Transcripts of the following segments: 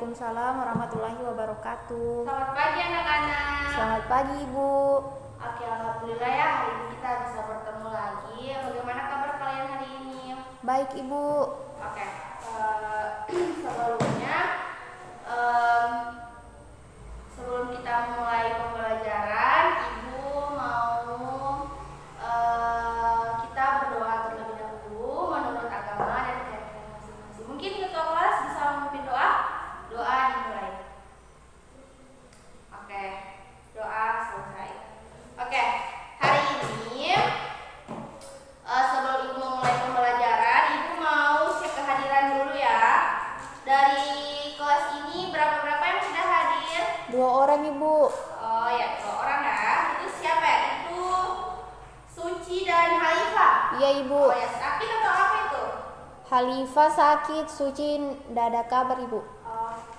Waalaikumsalam warahmatullahi wabarakatuh. Selamat pagi anak-anak. Selamat pagi Ibu. Oke, alhamdulillah ya hari ini kita bisa bertemu lagi. Bagaimana kabar kalian hari ini? Baik Ibu. Oke, sebelumnya sebelum kita mulai pembelajaran, Ibu mau kita berdoa terlebih dahulu menurut agama dan keyakinan masing-masing. Mungkin ketua kelas bisa memimpin doa. Doa dimulai. Oke, doa selesai. Oke, hari ini sebelum Ibu memulai pembelajaran, Ibu mau cek kehadiran dulu ya. Dari kelas ini berapa yang sudah hadir? 2 orang Ibu. Oh ya, 2 orang ya. Itu siapa ya? Itu Suci dan Halifah. Iya Ibu. Oh ya, sakit atau apa itu? Halifah sakit, Suci ndak ada kabar Ibu. Oke.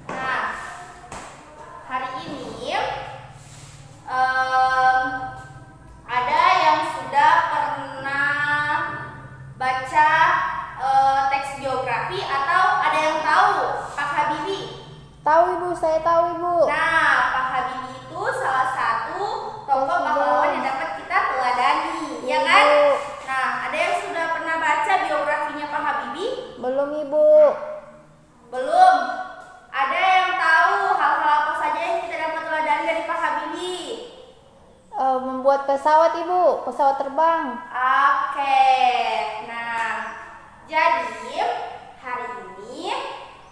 Nah, hari ini ada yang sudah pernah baca teks geografi atau ada yang tahu Pak Habibie? Tahu Ibu, saya tahu Ibu. Nah, Pak Habibie itu salah satu tokoh pahlawan yang dapat kita teladani, ya kan? Nah, ada yang sudah pernah baca biografinya Pak Habibie? Belum Ibu. Belum. Ada yang tahu hal-hal apa saja yang kita dapat teladani dari Pak Habibie? Membuat pesawat Ibu, pesawat terbang. Oke. Nah, jadi hari ini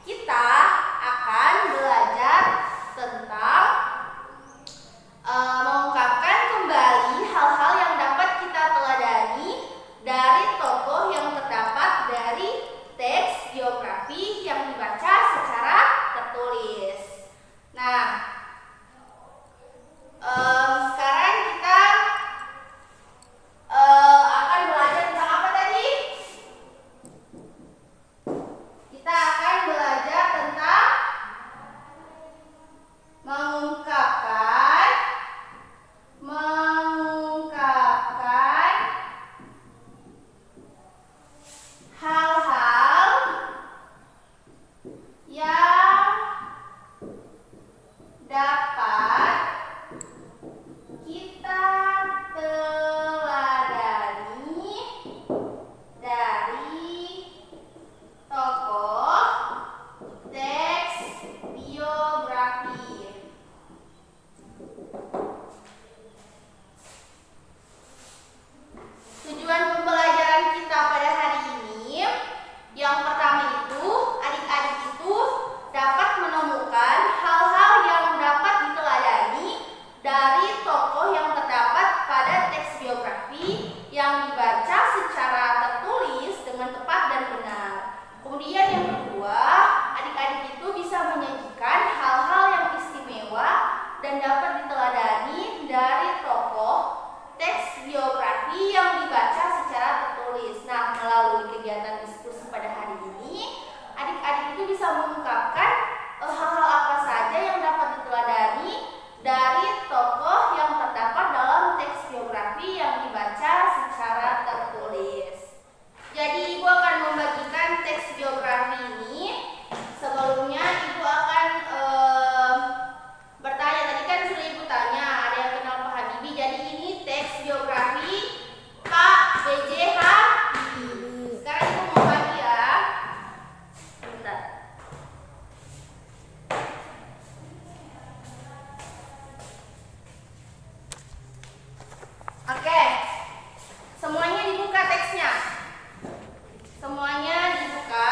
kita akan belajar tentang mengungkapkan kembali hal-hal yang dapat kita teladani dari tokoh yang terdapat dari teks geografi yang dibaca secara tertulis. Nah, sekarang kita akan belajar tentang apa tadi? Kita akan belajar tentang mengungkapkan hal-hal yang dapat kita teladani dari tokoh teks biografi. Tujuan pembelajaran kita pada hari ini, yang pertama itu, adik-adik itu dapat menemukan hal-hal yang dapat diteladani dari tokoh yang terdapat pada teks biografi yang dibaca secara tertulis dengan tepat dan benar. Kemudian yang kedua, adik-adik itu bisa menyajikan hal-hal yang istimewa dan dapat diteladani dari tokoh teks biografi yang dibaca secara tertulis. Nah, melalui kegiatan diskusi pada hari ini, adik-adik itu bisa mengungkapkan hal-hal apa saja yang dapat diteladani dari tokoh yang terdapat dalam teks biografi yang dibaca secara tertulis. Jadi, Ibu akan membagikan teks biografi ini. Sebelumnya, Ibu akan bertanya. Tadi kan sudah Ibu tanya, ada yang kenal Pak Habibie. Jadi ini teks biografi Pak B.J. Habibie. Sekarang Ibu mau bagi ya. Bentar. Oke. Semuanya dibuka teksnya. Semuanya dibuka.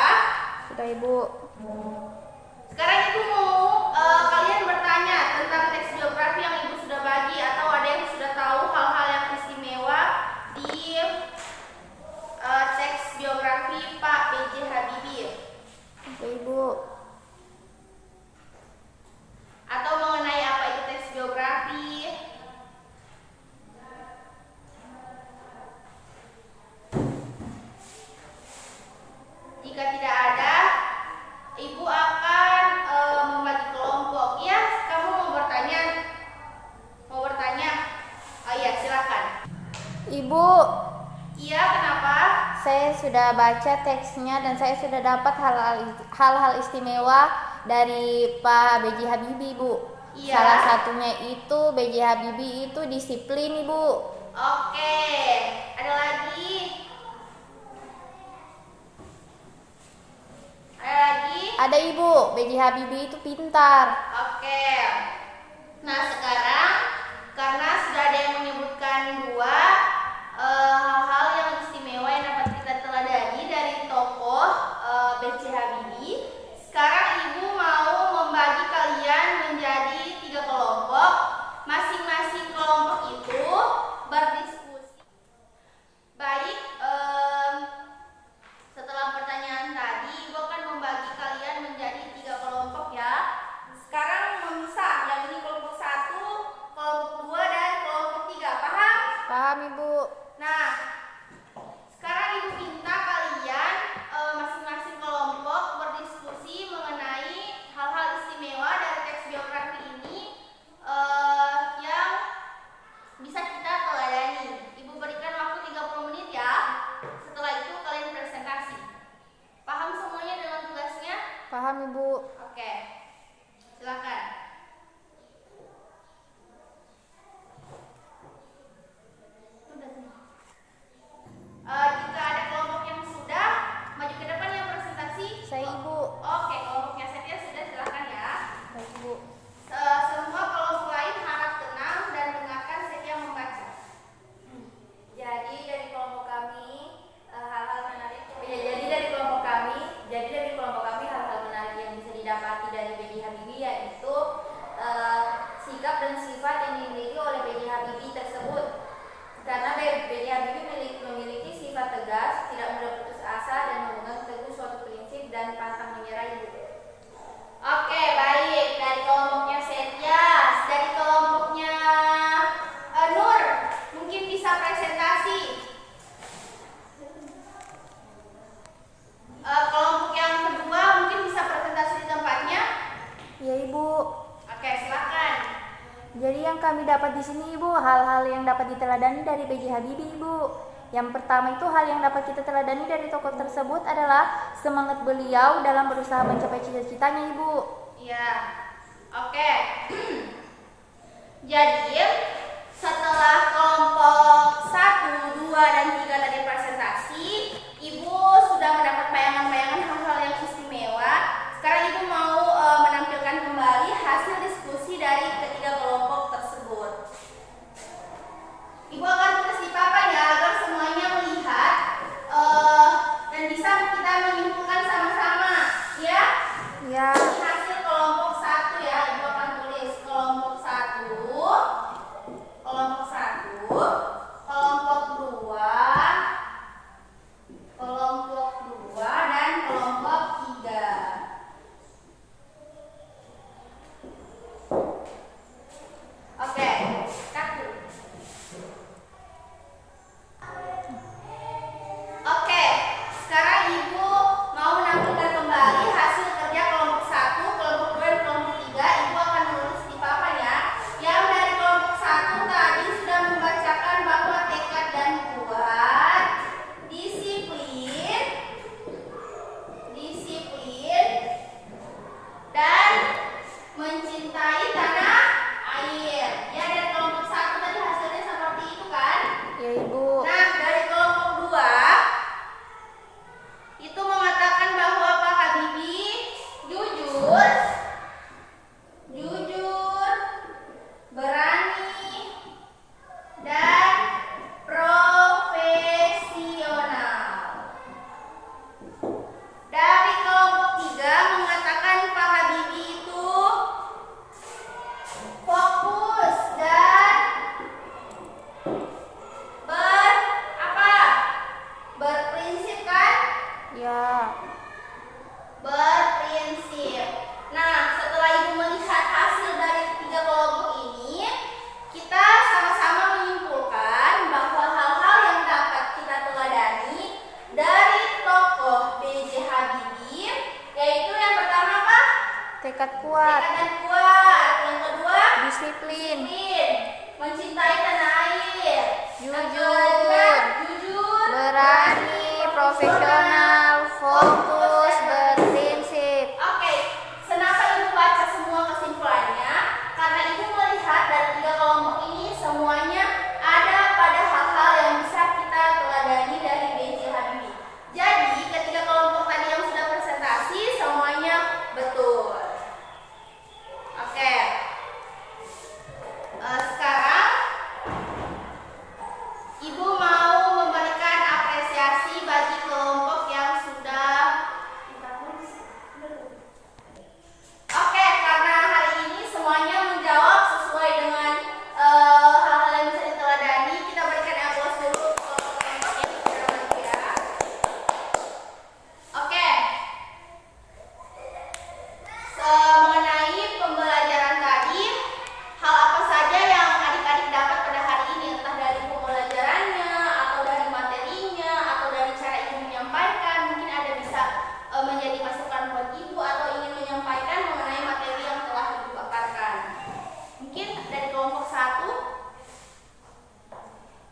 Sudah Ibu. Sekarang Ibu mau kalian bertanya tentang teks biografi yang Ibu sudah bagi, atau ada yang sudah tahu hal-hal yang istimewa di teks biografi Pak B.J. Habibie, Oke Ibu. atau mengenai apa itu teks biografi? Jika tidak ada, Ibu akan membagi kelompok. Ya, kamu mau bertanya? Oh iya, silakan. Ibu. Iya, kenapa? saya sudah baca teksnya dan saya sudah dapat hal-hal istimewa dari Pak B.J. Habibie, Bu. Iya. Salah satunya itu B.J. Habibie itu disiplin, Ibu. Oke, ada lagi? Ada lagi? Ada, Ibu. B.J. Habibie itu pintar. Oke. Nah, sekarang karena sudah ada yang menyebutkan dua hal-hal yang istimewa yang dapat kita teladani dari tokoh B.J. Habibie, sekarang Ibu mau membagi kalian menjadi 3 kelompok. Masing-masing kelompok itu berdiskusi. Baik, setelah pertanyaan tadi, Ibu akan membagi kalian menjadi 3 kelompok ya. Sekarang memisah, yang ini kelompok 1, kelompok 2, dan kelompok 3. Paham? Paham, Ibu. Nah, sekarang Ibu minta kalian masing-masing kelompok berdiskusi mengenai hal-hal istimewa dari teks biografi ini yang bisa kita teladani. Ibu berikan waktu 30 menit ya. Setelah itu kalian presentasi. Paham semuanya dengan tugasnya? Paham, Ibu. Oke. Silakan. Jika ada kelompok yang sudah, maju ke depan yang presentasi. Saya, Ibu. Oke, kelompoknya Setia sudah, silakan ya. Baik, Ibu. Semua kelompok lain harap tenang dan dengarkan Setia membaca. Jadi dari kelompok kami hal-hal menarik. Jadi dari kelompok kami hal-hal menarik yang bisa didapati dari B.J. Habibie yaitu sikap dan sifat yang dimiliki oleh B.J. Habibie tersebut. Karena B.J. Habibie memiliki sifat tegas, tidak mudah putus asa dan memegang teguh suatu prinsip dan pantang menyerah, Ibu. Oke, baik. Dari kelompoknya Setia, dari kelompoknya Nur, mungkin bisa presentasi. Kelompok yang kedua mungkin bisa presentasi di tempatnya. Ya, Ibu. Oke, silakan. Jadi yang kami dapat di sini, Ibu, hal-hal yang dapat diteladani dari B.J. Habibie, Ibu. Yang pertama itu hal yang dapat kita teladani dari tokoh tersebut adalah semangat beliau dalam berusaha mencapai cita-citanya, Ibu. Iya. Oke. Jadi, setelah kelompok 1, 2, dan 3 tadi presentasi, Ibu sudah mendapat bayangan-bayangan hal-hal yang istimewa. Sekarang Ibu mau menampilkan kembali hasil diskusi dari ketiga kelompok tersebut. Ibu akan tulis di papan ya, agar semuanya melihat dan bisa kita menyimpulkan sama-sama, ya. Ya. Ini hasil kelompok 1 ya, Ibu akan tulis kelompok 1, kelompok 1, kelompok 2, kelompok 2, dan kelompok 3. Oke, satu.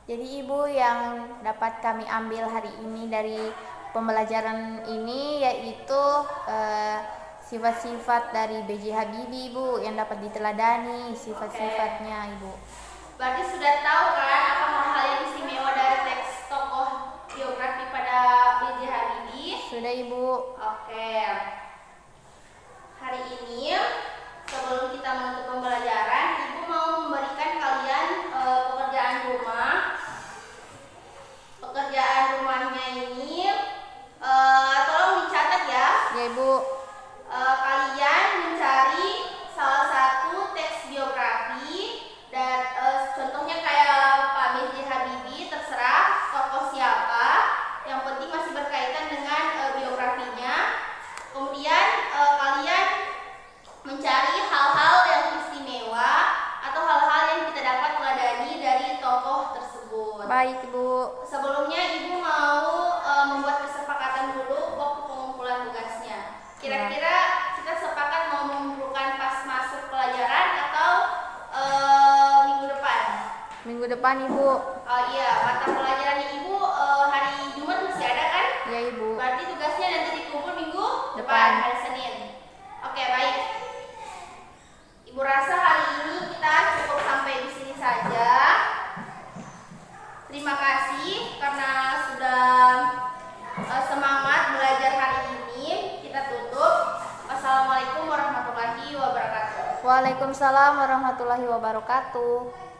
Jadi Ibu, yang dapat kami ambil hari ini dari pembelajaran ini yaitu sifat-sifat dari B.J. Habibie, Ibu, yang dapat diteladani sifat-sifatnya, Ibu. Berarti sudah tahu kan apa hal-hal yang istimewa dari teks tokoh biografi pada B.J. Habibie? Sudah, Ibu. Oke. Hari ini sebelum kita menutup pembelajaran, Ibu mau memberikan kalian pekerjaan rumah. Pekerjaan rumahnya ini tolong dicatat ya. Ya, Ibu. Kalian mencari salah satu teks biografi dan contohnya kayak Pak B.J. Habibie, terserah tokoh siapa, yang penting masih berkaitan dengan biografinya. Kemudian kalian mencari hal-hal yang istimewa atau hal-hal yang kita dapat teladani dari tokoh tersebut. Baik, Ibu. Sebelumnya Ibu mau membuat kesepakatan dulu waktu pengumpulan tugasnya. Kira-kira kita sepakat mau mengumpulkan pas masuk pelajaran atau minggu depan? Minggu depan, Ibu. Oh iya, mata pelajarannya Ibu hari Jumat masih ada kan? Ya, Ibu. Berarti tugasnya nanti dikumpul minggu Depan. hari Senin. Oke, baik. Ibu rasa hari ini kita cukup sampai di sini saja. Terima kasih karena sudah semangat belajar hari ini. Kita tutup. Wassalamualaikum warahmatullahi wabarakatuh. Waalaikumsalam warahmatullahi wabarakatuh.